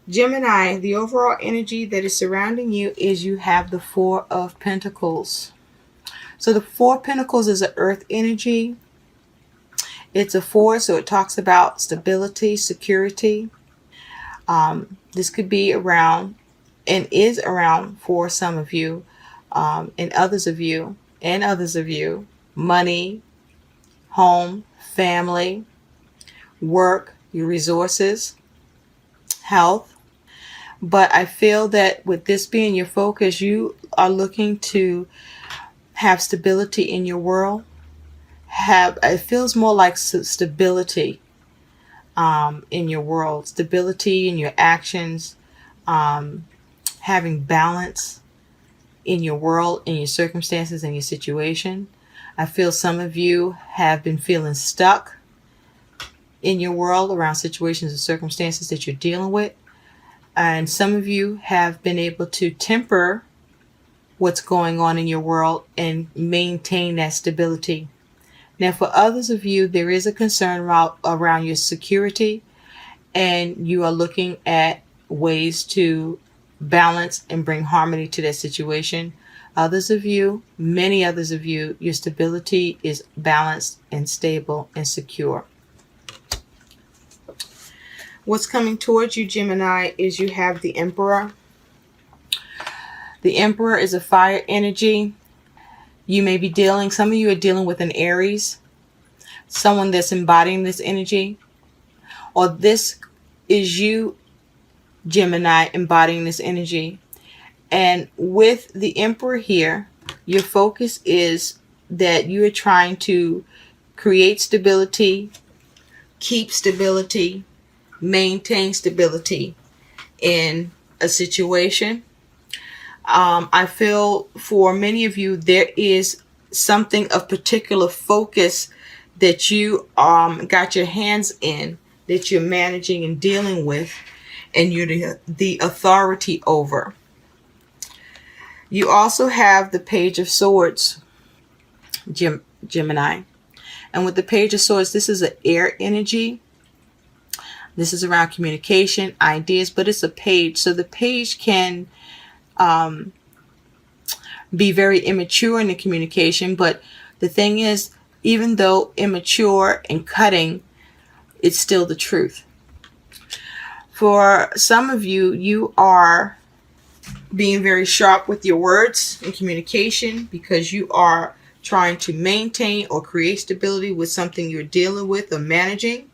Gemini, the overall energy that is surrounding you is you have the Four of Pentacles. So the Four of Pentacles is an earth energy. It's a four, so it talks about stability, security. This could be around and is around for some of you, and others of you, money, home, family, work, your resources, health. But I feel that with this being your focus, you are looking to have stability in your world. It feels more like stability in your world, stability in your actions, having balance in your world, in your circumstances, in your situation. I feel some of you have been feeling stuck in your world around situations and circumstances that you're dealing with. And some of you have been able to temper what's going on in your world and maintain that stability. Now, for others of you, there is a concern around your security, and you are looking at ways to balance and bring harmony to that situation. Others of you, many others of you, your stability is balanced and stable and secure. What's coming towards you, Gemini, is you have the Emperor. The Emperor is a fire energy. You may be some of you are dealing with an Aries, someone that's embodying this energy, or this is you, Gemini, embodying this energy. And with the Emperor here, your focus is that you are trying to create stability, keep stability, maintain stability in a situation. I feel for many of you, there is something of particular focus that you got your hands in, that you're managing and dealing with, and you're the authority over. You also have the Page of Swords, Gemini. And with the Page of Swords, this is an air energy. This is around communication, ideas, but it's a page. So the page can be very immature in the communication. But the thing is, even though immature and cutting, it's still the truth. For some of you, you are being very sharp with your words in communication because you are trying to maintain or create stability with something you're dealing with or managing.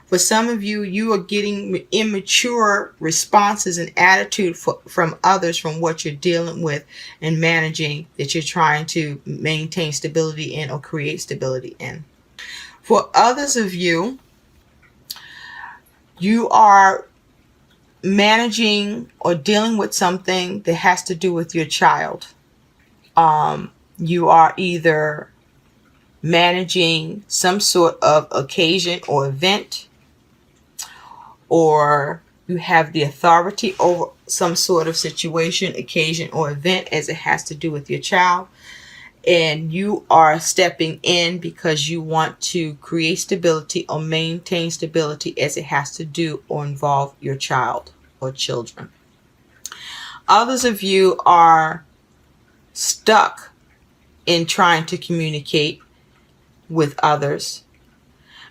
For some of you, you are getting immature responses and attitude from others from what you're dealing with and managing, that you're trying to maintain stability in or create stability in. For others of you, you are managing or dealing with something that has to do with your child. You are either managing some sort of occasion or event, or you have the authority over some sort of situation, occasion, or event as it has to do with your child. And you are stepping in because you want to create stability or maintain stability as it has to do or involve your child or children. Others of you are stuck in trying to communicate with others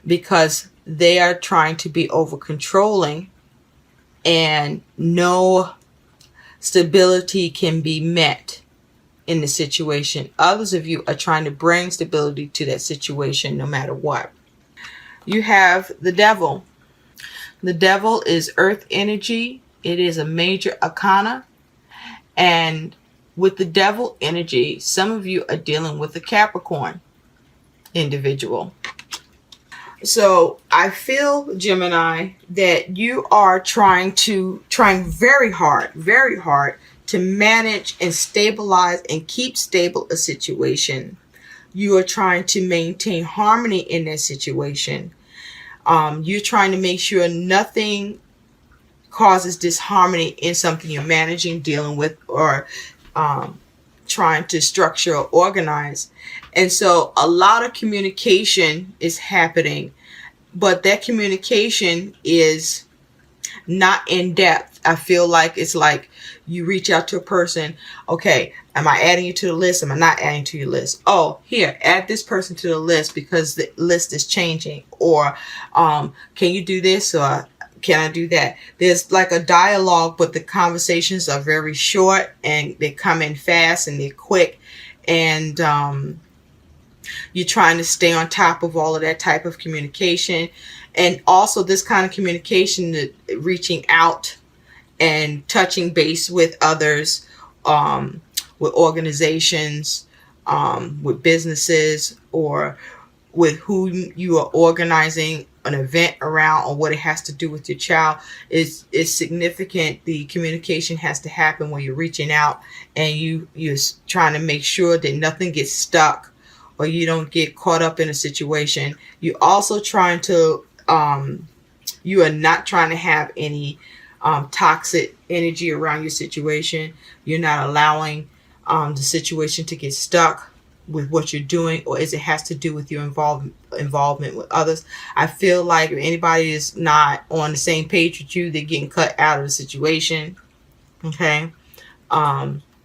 because they are trying to be over controlling and no stability can be met in the situation. Others of you are trying to bring stability to that situation no matter what. You have the Devil. The Devil is earth energy. It is a major arcana. And with the Devil energy, some of you are dealing with a Capricorn individual. So I feel, Gemini, that you are trying very hard to manage and stabilize and keep stable a situation. You are trying to maintain harmony in that situation. You're trying to make sure nothing causes disharmony in something you're managing, dealing with, or trying to structure or organize. And so a lot of communication is happening, but that communication is not in depth. I feel like it's like you reach out to a person. Okay, am I adding you to the list? Am I not adding to your list? Oh, here, add this person to the list because the list is changing. Or can you do this? Or can I do that? There's like a dialogue, but the conversations are very short and they come in fast and they're quick. And you're trying to stay on top of all of that type of communication. And also this kind of communication, reaching out and touching base with others, with organizations, with businesses, or with who you are organizing an event around, or what it has to do with your child is significant. The communication has to happen when you're reaching out, and you're trying to make sure that nothing gets stuck or you don't get caught up in a situation. You're also trying to you are not trying to have any toxic energy around your situation. You're not allowing the situation to get stuck with what you're doing, or as it has to do with your involvement with others. I feel like if anybody is not on the same page with you, they're getting cut out of the situation. Okay.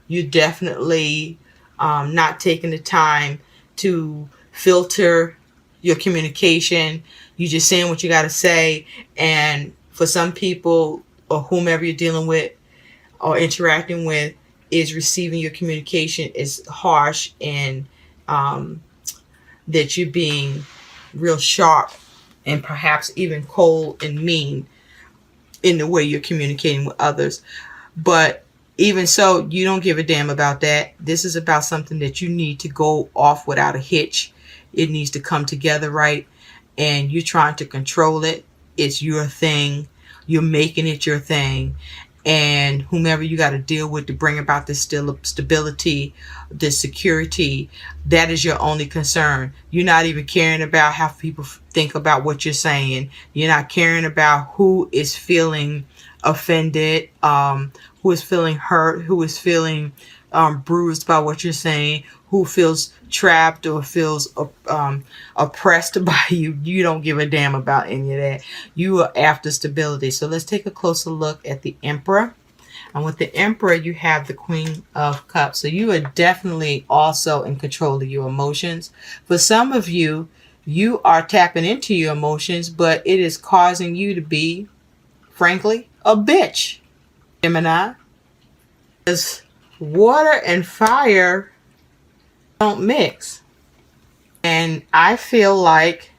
You're definitely not taking the time to filter your communication. You just saying what you got to say. And for some people, or whomever you're dealing with or interacting with, is receiving your communication is harsh, and that you're being real sharp and perhaps even cold and mean in the way you're communicating with others. But even so, you don't give a damn about that. This is about something that you need to go off without a hitch. It needs to come together right, and you're trying to control it. It's your thing. You're making it your thing. And whomever you got to deal with to bring about this stability, this security, that is your only concern. You're not even caring about how people think about what you're saying. You're not caring about who is feeling offended, who is feeling hurt, who is feeling bruised by what you're saying, who feels trapped or feels oppressed by you. You don't give a damn about any of that. You are after stability. So let's take a closer look at the Emperor. And with the Emperor, you have the Queen of Cups. So you are definitely also in control of your emotions. For some of you, you are tapping into your emotions, but it is causing you to be, frankly, a bitch. Gemini. Because water and fire don't mix. And I feel like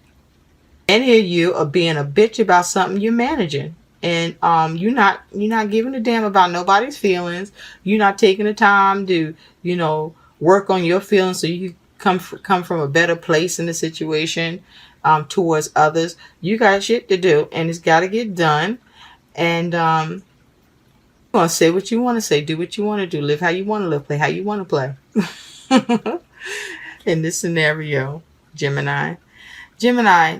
any of you are being a bitch about something you're managing. And you're not giving a damn about nobody's feelings. You're not taking the time to, work on your feelings so you come from a better place in the situation towards others. You got shit to do, and it's got to get done. And you want to say what you want to say, do what you want to do, live how you want to live, play how you want to play. In this scenario, Gemini,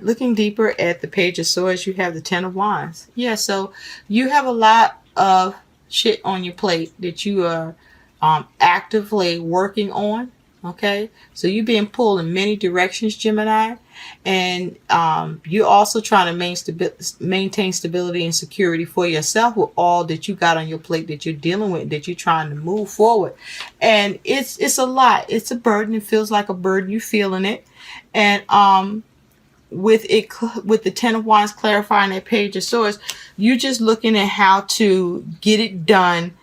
looking deeper at the Page of Swords, you have the Ten of Wands. Yeah, so you have a lot of shit on your plate that you are actively working on. Okay, so you're being pulled in many directions, Gemini, and you're also trying to maintain stability and security for yourself with all that you got on your plate that you're dealing with, that you're trying to move forward. And it's a lot. It's a burden. It feels like a burden. You're feeling it, and with the Ten of Wands clarifying that Page of Swords, you're just looking at how to get it done,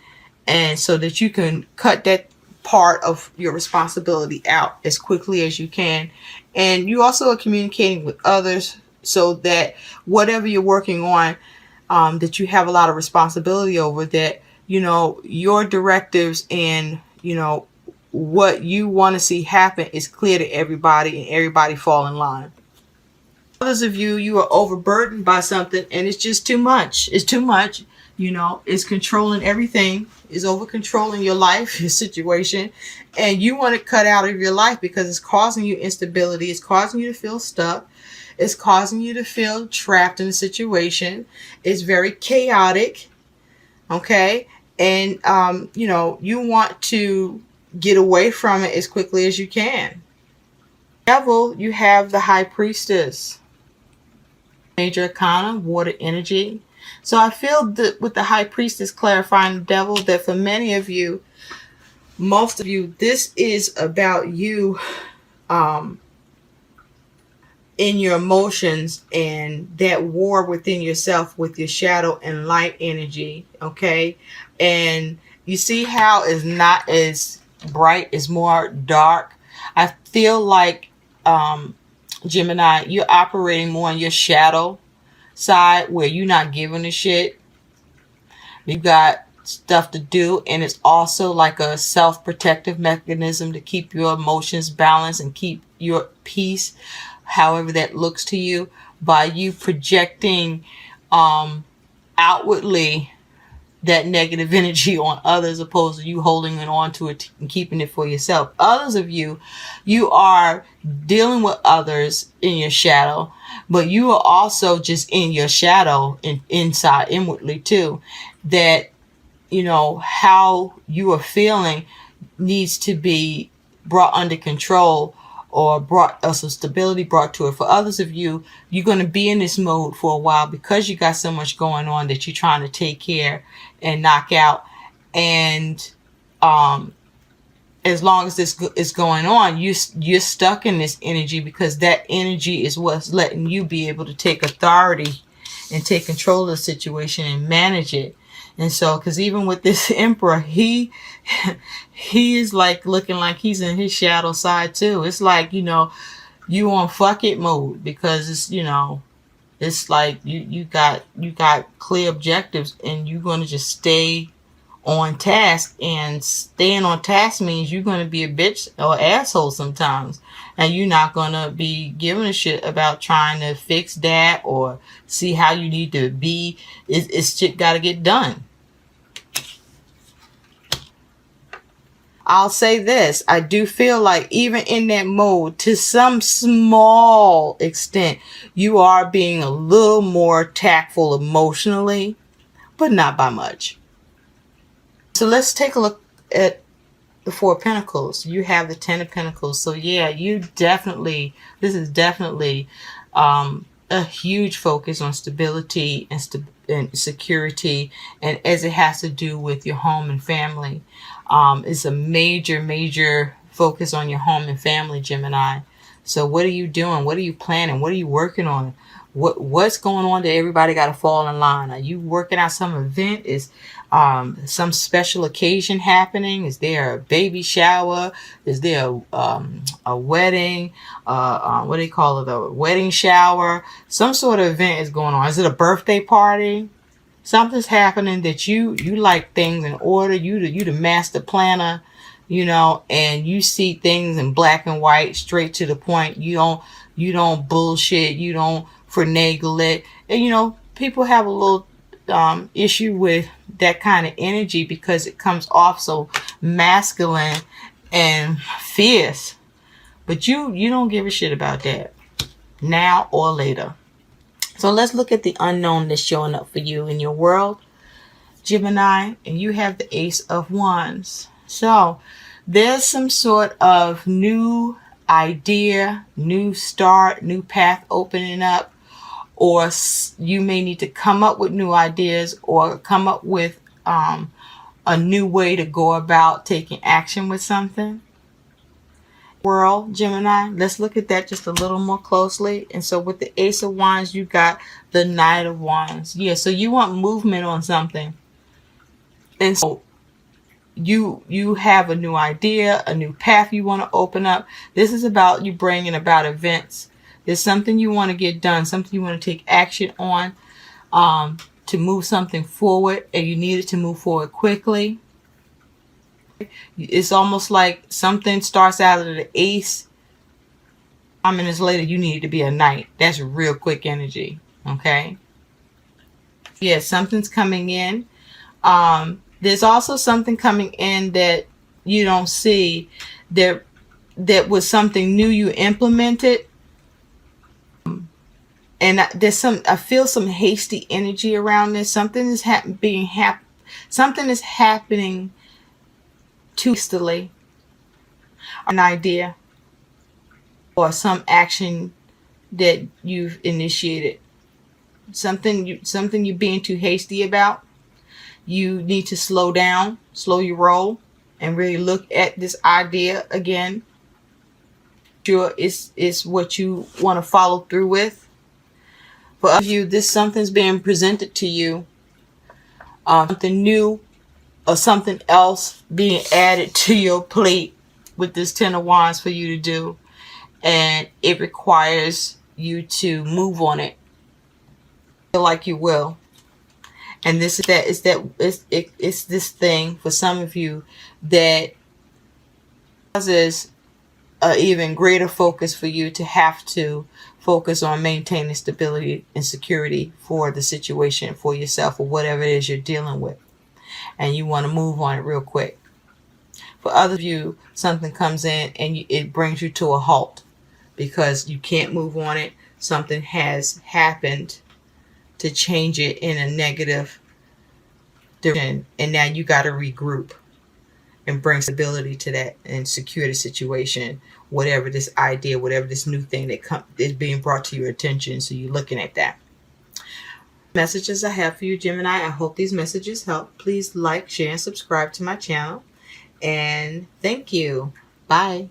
and so that you can cut that part of your responsibility out as quickly as you can. And you also are communicating with others so that whatever you're working on, that you have a lot of responsibility over, that your directives and what you want to see happen is clear to everybody, and everybody fall in line. Others of you are overburdened by something, and it's just too much. It's too much. It's controlling everything, is over controlling your life, your situation, and you want it cut out of your life because it's causing you instability. It's causing you to feel stuck. It's causing you to feel trapped in a situation. It's very chaotic. Okay. And, you want to get away from it as quickly as you can. Devil, you have the High Priestess. Major Arcana, water energy. So I feel that with the High Priestess clarifying the devil, that for many of you, most of you, this is about you in your emotions and that war within yourself with your shadow and light energy, okay? And you see how it's not as bright, it's more dark. I feel like, Gemini, you're operating more on your shadow side where you're not giving a shit. You got stuff to do, and it's also like a self-protective mechanism to keep your emotions balanced and keep your peace, however that looks to you, by you projecting outwardly that negative energy on others, opposed to you holding it on to it and keeping it for yourself. Others of you, you are dealing with others in your shadow, but you are also just in your shadow and inside inwardly too, that, you know, how you are feeling needs to be brought under control, or brought some stability brought to it. For others of you, you're going to be in this mode for a while because you got so much going on that you're trying to take care and knock out. And as long as this is going on, you're stuck in this energy, because that energy is what's letting you be able to take authority and take control of the situation and manage it. And so, because even with this emperor, he is like looking like he's in his shadow side too. It's like, you know, you on fuck it mode, because it's, you know, it's like you got clear objectives, and you're going to just stay on task. And staying on task means you're going to be a bitch or asshole sometimes, and you're not going to be giving a shit about trying to fix that or see how you need to be. It's shit got to get done. I'll say this, I do feel like even in that mode, to some small extent, you are being a little more tactful emotionally, but not by much. So let's take a look at the Four of Pentacles. You have the Ten of Pentacles. So yeah, this is definitely a huge focus on stability and security, and as it has to do with your home and family. It's a major focus on your home and family, Gemini. So what are you doing? What are you planning? What are you working on? What's going on that everybody got to fall in line? Are you working out some event? Is some special occasion happening? Is there a baby shower? Is there a wedding? What do you call it? A wedding shower? Some sort of event is going on. Is it a birthday party? Something's happening that you like things in order. You the master planner, you know, and you see things in black and white, straight to the point. You don't bullshit. You don't finagle it. And you know, people have a little issue with that kind of energy because it comes off so masculine and fierce. But you don't give a shit about that now or later. So let's look at the unknown that's showing up for you in your world, Gemini, and you have the Ace of Wands. So there's some sort of new idea, new start, new path opening up, or you may need to come up with new ideas or come up with a new way to go about taking action with something. World, Gemini, let's look at that just a little more closely. And so with the Ace of Wands, you got the Knight of Wands. Yeah, so you want movement on something. And so you have a new idea, a new path you want to open up. This is about you bringing about events. There's something you want to get done, something you want to take action on, to move something forward, and you need it to move forward quickly. It's almost like something starts out of the ace. 5 minutes later, you need to be a knight. That's real quick energy. Okay. Yeah, something's coming in. There's also something coming in that you don't see. That was something new you implemented. And I feel some hasty energy around this. Something is something is happening too hastily. An idea or some action that you've initiated something you're being too hasty about. You need to slow down, slow your roll, and really look at this idea again. Sure, it's what you want to follow through with. For others of you, this something's being presented to you, something new or something else being added to your plate with this Ten of Wands for you to do, and it requires you to move on it. Feel like you will. And this is it's this thing for some of you that causes an even greater focus for you to have to focus on maintaining stability and security for the situation, for yourself, or whatever it is you're dealing with. And you want to move on it real quick. For other of you, something comes in and it brings you to a halt because you can't move on it. Something has happened to change it in a negative direction, and now you got to regroup and bring stability to that and secure the situation, whatever this idea, whatever this new thing that is being brought to your attention. So you're looking at that. Messages I have for you, Gemini. I hope these messages help. Please like, share, and subscribe to my channel. And thank you. Bye.